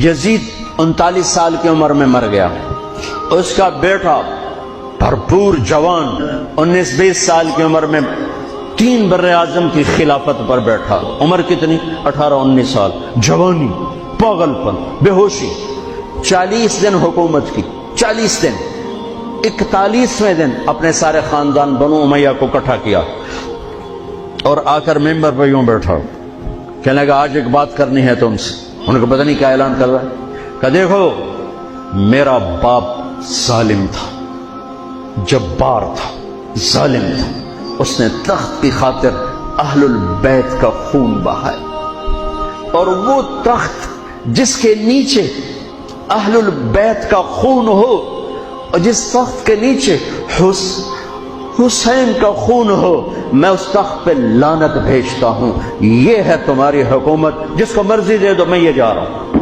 یزید 39 سال کی عمر میں مر گیا، اس کا بیٹا بھرپور جوان 19-20 سال کی عمر میں 3 براعظم کی خلافت پر بیٹھا۔ عمر کتنی؟ 18-19 سال، جوانی، پاگل پن، بے ہوشی۔ 40 دن حکومت کی، 40 دن۔ 41ویں دن اپنے سارے خاندان بنو امیہ کو اکٹھا کیا اور آ کر ممبر پہ یوں بیٹھا، کہنے لگا آج ایک بات کرنی ہے تم سے۔ ان کو پتہ نہیں کیا اعلان کر رہا ہے، کہ دیکھو میرا باپ ظالم تھا، جبار تھا، ظالم تھا، اس نے تخت کی خاطر اہل البیت کا خون بہایا، اور وہ تخت جس کے نیچے اہل البیت کا خون ہو اور جس تخت کے نیچے حسین کا خون ہو، میں اس تخت پہ لعنت بھیجتا ہوں۔ یہ ہے تمہاری حکومت، جس کو مرضی دے دو، میں یہ جا رہا ہوں۔